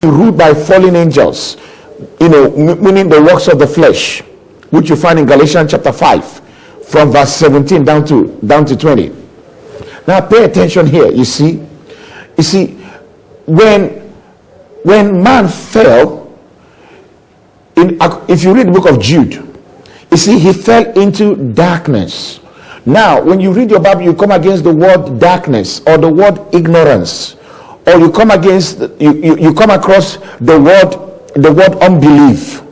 ruled by fallen angels, meaning the works of the flesh, which you find in Galatians chapter 5 from verse 17 down to 20. Now pay attention here. You see when man fell, if you read the book of Jude, you see he fell into darkness. Now when you read your Bible, you come against the word darkness or the word ignorance, or you come against you come across the word unbelief.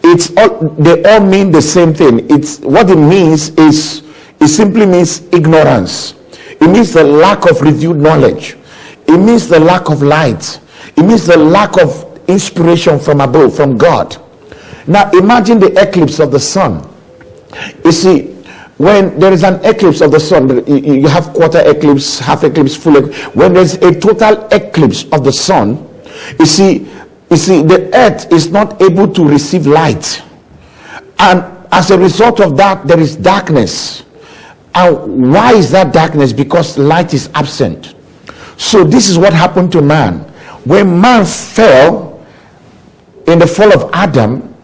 They all mean the same thing. It's what it means is, it simply means ignorance. It means the lack of revealed knowledge. It means the lack of light. It means the lack of inspiration from above, from God. Now imagine the eclipse of the sun. You see, when there is an eclipse of the sun, you have quarter eclipse, half eclipse, full eclipse. When there's a total eclipse of the sun, you see the earth is not able to receive light, and as a result of that there is darkness. And why is that darkness? Because light is absent. So this is what happened to man. When man fell in the fall of Adam,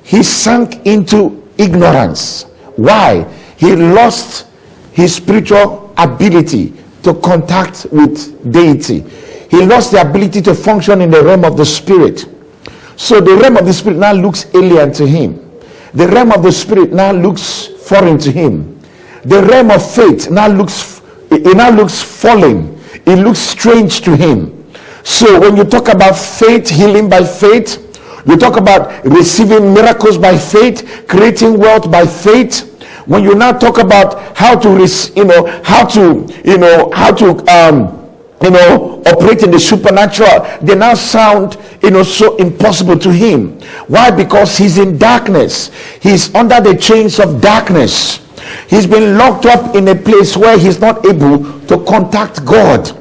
he sank into ignorance. Why? He lost his spiritual ability to contact with deity. He lost the ability to function in the realm of the spirit. So the realm of the spirit now looks alien to him. The realm of the spirit now looks foreign to him. The realm of faith now looks fallen. It looks strange to him. So when you talk about faith, healing by faith, you talk about receiving miracles by faith, creating wealth by faith. When you now talk about how to operate in the supernatural, they now sound so impossible to him. Why? Because he's in darkness. He's under the chains of darkness. He's been locked up in a place where he's not able to contact God.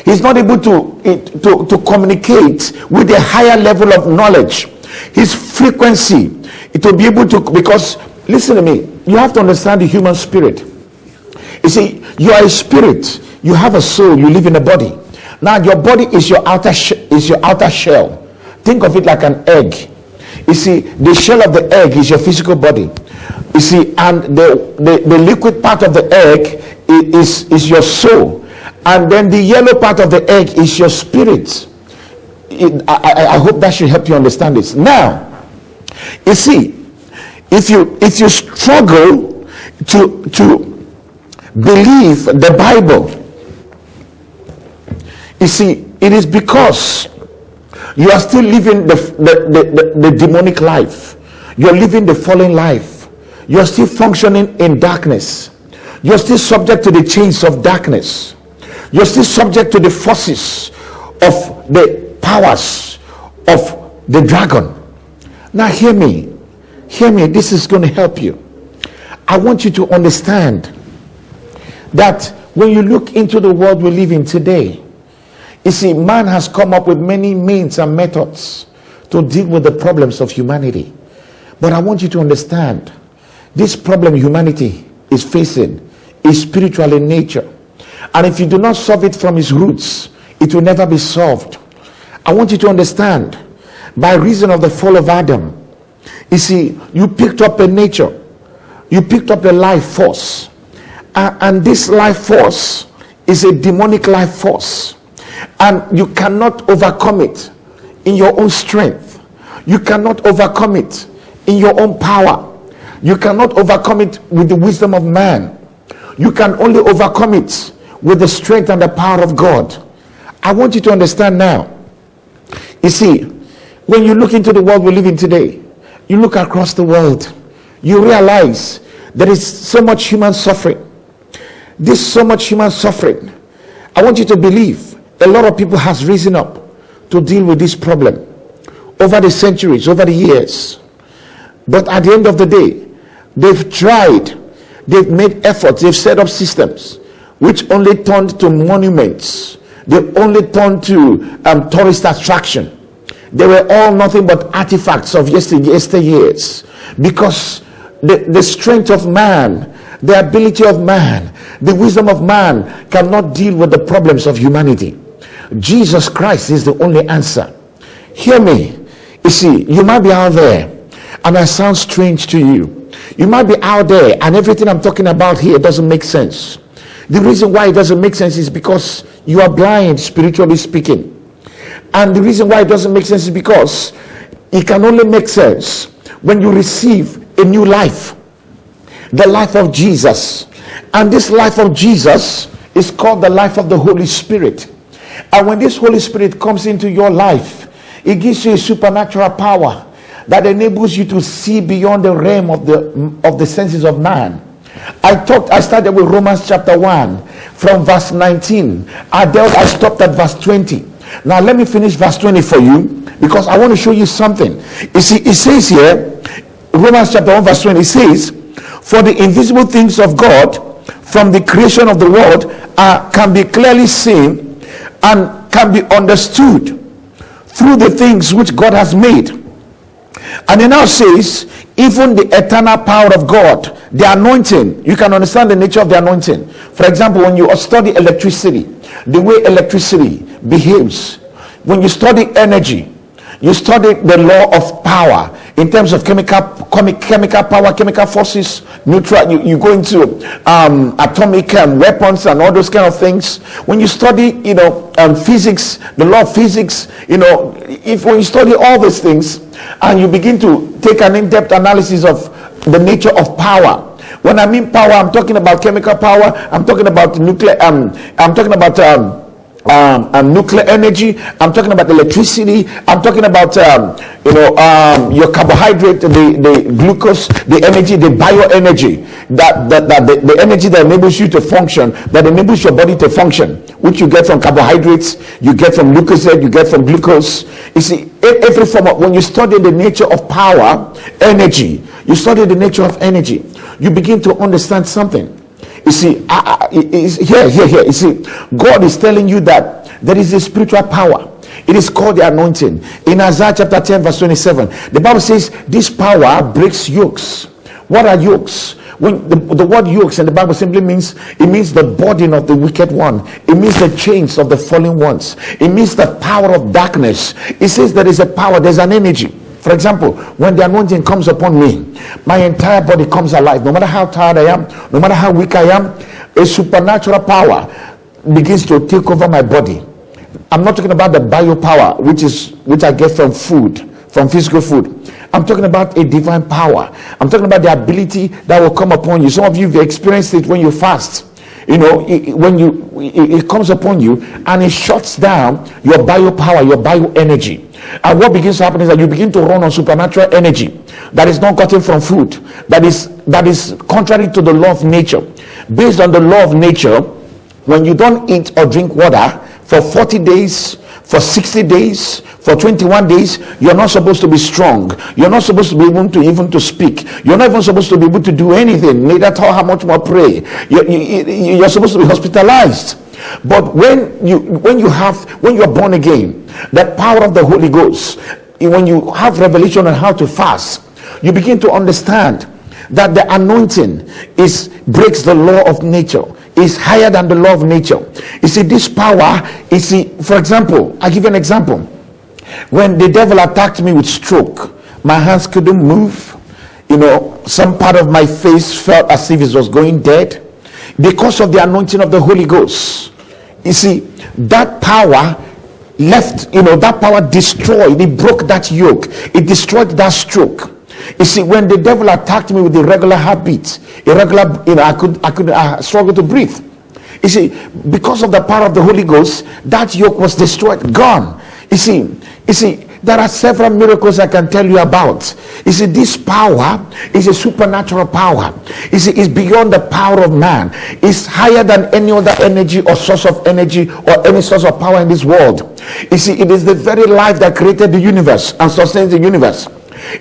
He's not able to communicate with a higher level of knowledge. His frequency, it will be able to, because listen to me, you have to understand the human spirit. You see, you are a spirit, you have a soul, you live in a body. Now your body is your outer shell. Think of it like an egg. You see, the shell of the egg is your physical body. You see, and the liquid part of the egg is your soul, and then the yellow part of the egg is your spirit. I hope that should help you understand this. Now, you see, if you struggle to believe the Bible, you see, it is because you are still living the demonic life. You're living the fallen life. You're still functioning in darkness. You're still subject to the chains of darkness. You're still subject to the forces of the powers of the dragon. Now hear me. This is going to help you. I want you to understand that when you look into the world we live in today, you see, man has come up with many means and methods to deal with the problems of humanity. But I want you to understand, this problem humanity is facing is spiritual in nature. And if you do not solve it from its roots, it will never be solved. I want you to understand, by reason of the fall of Adam, you see, you picked up a nature. You picked up a life force. And this life force is a demonic life force. And you cannot overcome it in your own strength. You cannot overcome it in your own power. You cannot overcome it with the wisdom of man. You can only overcome it with the strength and the power of God. I want you to understand now. You see, when you look into the world we live in today, you look across the world, you realize there is so much human suffering. This so much human suffering. I want you to believe a lot of people has risen up to deal with this problem over the centuries, over the years. But at the end of the day, they've tried, they've made efforts, they've set up systems which only turned to monuments. They only turned to tourist attraction. They were all nothing but artifacts of yesteryears, because the strength of man, the ability of man, the wisdom of man cannot deal with the problems of humanity. Jesus Christ is the only answer. Hear me. You see, you might be out there and I sound strange to you. You might be out there and everything I'm talking about here doesn't make sense. The reason why it doesn't make sense is because you are blind, spiritually speaking. And the reason why it doesn't make sense is because it can only make sense when you receive a new life, the life of Jesus. And this life of Jesus is called the life of the Holy Spirit. And when this Holy Spirit comes into your life, it gives you a supernatural power that enables you to see beyond the realm of the senses of man. I started with Romans chapter 1 from verse 19. I stopped at verse 20. Now let me finish verse 20 for you, because I want to show you something. You see, it says here, Romans chapter 1 verse 20, it says, for the invisible things of God from the creation of the world can be clearly seen and can be understood through the things which God has made. And it now says, even the eternal power of God, the anointing, you can understand the nature of the anointing. For example, when you study electricity, the way electricity behaves, when you study energy, you study the law of power in terms of chemical power, chemical forces, neutral. You go into atomic weapons and all those kind of things. When you study, physics, the law of physics, when you study all these things and you begin to take an in-depth analysis of the nature of power. When I mean power, I'm talking about chemical power. I'm talking about nuclear. I'm talking about nuclear energy. I'm talking about electricity. I'm talking about your carbohydrate, the glucose, the energy, the bioenergy, that the energy that enables you to function, that enables your body to function, which you get from carbohydrates, you get from glucose, you get from glucose. You see, every form of, when you study the nature of power, energy, you study the nature of energy, you begin to understand something. You see, here. You see, God is telling you that there is a spiritual power. It is called the anointing. In Isaiah chapter 10 verse 27, the Bible says this power breaks yokes. What are yokes? When the word yokes in the Bible simply means, it means the burden of the wicked one. It means the chains of the fallen ones. It means the power of darkness. It says there is a power, there's an energy. For example, when the anointing comes upon me, my entire body comes alive. No matter how tired I am, no matter how weak I am, a supernatural power begins to take over my body. I'm not talking about the biopower, which I get from food, from physical food. I'm talking about a divine power. I'm talking about the ability that will come upon you. Some of you have experienced it when you fast. It comes upon you and it shuts down your biopower, your bioenergy. And what begins to happen is that you begin to run on supernatural energy that is not gotten from food, that is contrary to the law of nature. Based on the law of nature, when you don't eat or drink water for 40 days, for 60 days, for 21 days, you're not supposed to be strong. You're not supposed to be able to even to speak. You're not even supposed to be able to do anything. Neither talk, how much more pray. You're supposed to be hospitalized. But when you're born again, the power of the Holy Ghost, when you have revelation on how to fast, you begin to understand that the anointing breaks the law of nature, is higher than the law of nature. You see, this power, for example, I give you an example. When the devil attacked me with stroke, my hands couldn't move. Some part of my face felt as if it was going dead. Because of the anointing of the Holy Ghost, you see, that power left, that power destroyed, it broke that yoke, it destroyed that stroke. You see, when the devil attacked me with irregular heartbeat, I struggled to breathe. You see, because of the power of the Holy Ghost, that yoke was destroyed, gone. You see, there are several miracles I can tell you about. You see, this power is a supernatural power. You see, it's beyond the power of man. It's higher than any other energy or source of energy or any source of power in this world. You see, it is the very life that created the universe and sustains the universe.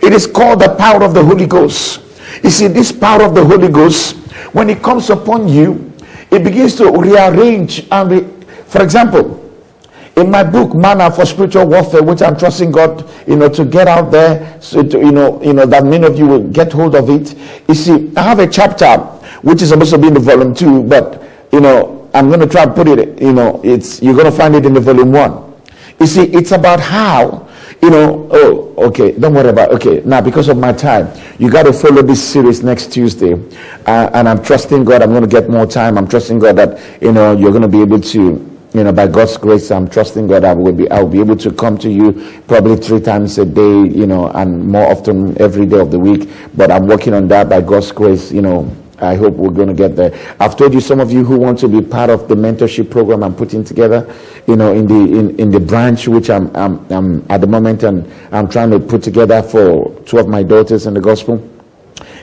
It is called the power of the Holy Ghost. You see, this power of the Holy Ghost, when it comes upon you, it begins to rearrange for example, in my book, Manna for Spiritual Warfare, which I'm trusting God, to get out there, so that many of you will get hold of it. You see, I have a chapter which is supposed to be in the volume 2, but I'm going to try and put it. You're going to find it in the volume 1. You see, it's about how, Okay, don't worry about it. Okay, now because of my time, you got to follow this series next Tuesday, and I'm trusting God I'm going to get more time. I'm trusting God that you're going to be able to, by God's grace, I'm trusting God I'll be able to come to you probably 3 times a day, and more often every day of the week. But I'm working on that by God's grace. I hope we're going to get there. I've told you, some of you who want to be part of the mentorship program I'm putting together, in the branch which I'm at the moment, and I'm trying to put together for 2 of my daughters in the gospel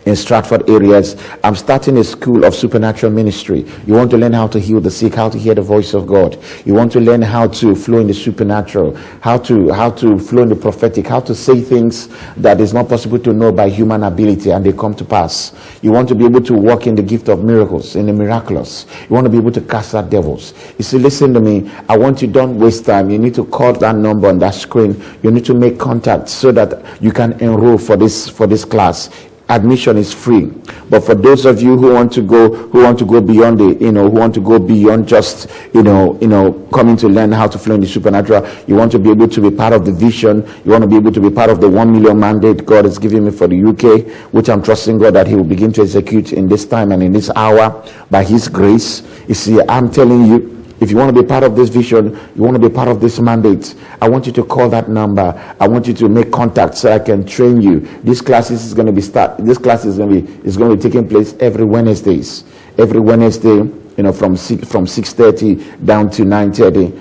in Stratford areas. I'm starting a school of supernatural ministry. You want to learn how to heal the sick, how to hear the voice of God. You want to learn how to flow in the supernatural, how to flow in the prophetic, how to say things that is not possible to know by human ability and they come to pass. You want to be able to walk in the gift of miracles, in the miraculous. You want to be able to cast out devils. You see, listen to me. I want you, don't waste time. You need to call that number on that screen. You need to make contact so that you can enroll for this class. Admission is free, but for those of you who want to go beyond who want to go beyond just coming to learn how to flow in the supernatural, you want to be able to be part of the vision, you want to be able to be part of the 1 million mandate God is giving me for the UK, which I'm trusting God that He will begin to execute in this time and in this hour by His grace. You see, I'm telling you, if you want to be part of this vision, you want to be part of this mandate, I want you to call that number. I want you to make contact so I can train you. This class is going to be taking place every Wednesdays. Every Wednesday, from 6:30 down to 9:30.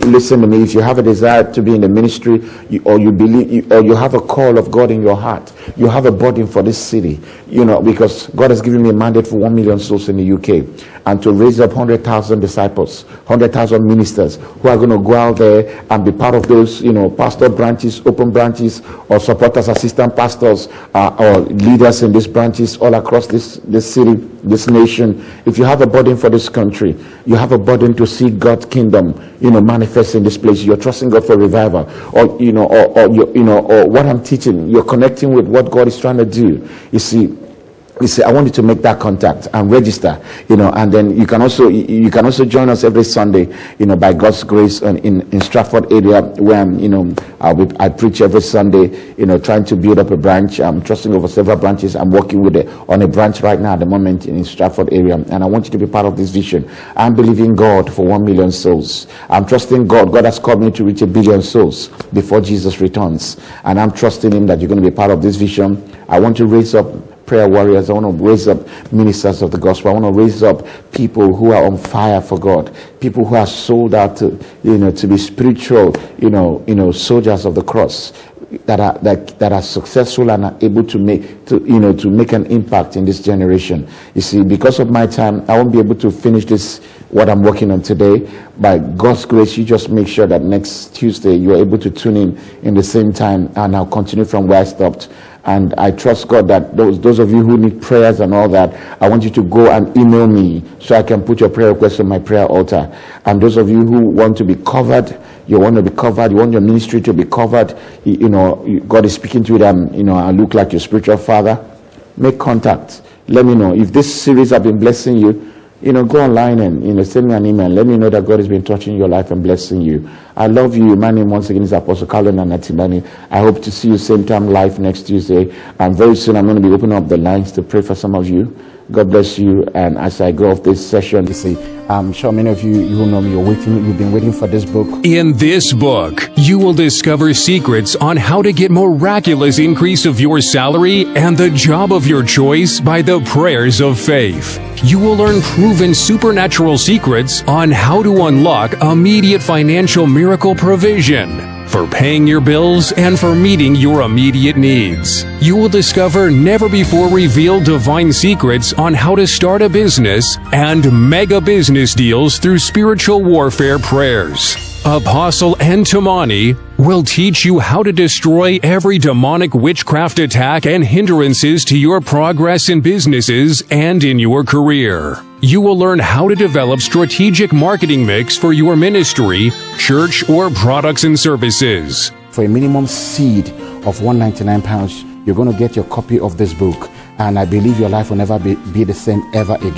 Listen to me. If you have a desire to be in the ministry, or you have a call of God in your heart, you have a burden for this city, because God has given me a mandate for 1 million souls in the UK, and to raise up 100,000 disciples, 100,000 ministers who are going to go out there and be part of those, pastor branches, open branches, or supporters, assistant pastors, or leaders in these branches all across this city, this nation. If you have a burden for this country, you have a burden to see God's kingdom, manifest in this place. You're trusting God for revival, or what I'm teaching, you're connecting with what God is trying to do. You see, I want you to make that contact and register, and then you can also join us every Sunday, by God's grace, in Stratford area, where I preach every Sunday, trying to build up a branch. I'm trusting over several branches. I'm working on a branch right now at the moment in Stratford area, and I want you to be part of this vision. I'm believing God for 1 million souls. I'm trusting God. God has called me to reach 1 billion souls before Jesus returns, and I'm trusting Him that you're going to be part of this vision. I want to raise up prayer warriors. I want to raise up ministers of the gospel. I want to raise up people who are on fire for God, people who are sold out to be spiritual, soldiers of the cross, that are successful and are able to make an impact in this generation. You see, because of my time, I won't be able to finish what I'm working on today. By God's grace, you just make sure that next Tuesday you're able to tune in the same time, and I'll continue from where I stopped. And I trust God that those of you who need prayers and all that, I want you to go and email me so I can put your prayer request on my prayer altar. And those of you who want to be covered, you want your ministry to be covered, God is speaking to them, I look like your spiritual father, make contact. Let me know. If this series has been blessing you, go online and, send me an email. Let me know that God has been touching your life and blessing you. I love you. My name once again is Apostle Carlo Nanatibani. I hope to see you same time live next Tuesday. And very soon I'm going to be opening up the lines to pray for some of you. God bless you. And as I go off this session, you see, I'm sure many of you who know me, you've been waiting for this book. In this book, you will discover secrets on how to get miraculous increase of your salary and the job of your choice by the prayers of faith. You will learn proven supernatural secrets on how to unlock immediate financial miracle provision for paying your bills and for meeting your immediate needs. You will discover never-before-revealed divine secrets on how to start a business and mega business deals through spiritual warfare prayers. Apostle Ntamani will teach you how to destroy every demonic witchcraft attack and hindrances to your progress in businesses and in your career. You will learn how to develop strategic marketing mix for your ministry, church, or products and services. For a minimum seed of £199, you're going to get your copy of this book, and I believe your life will never be the same ever again.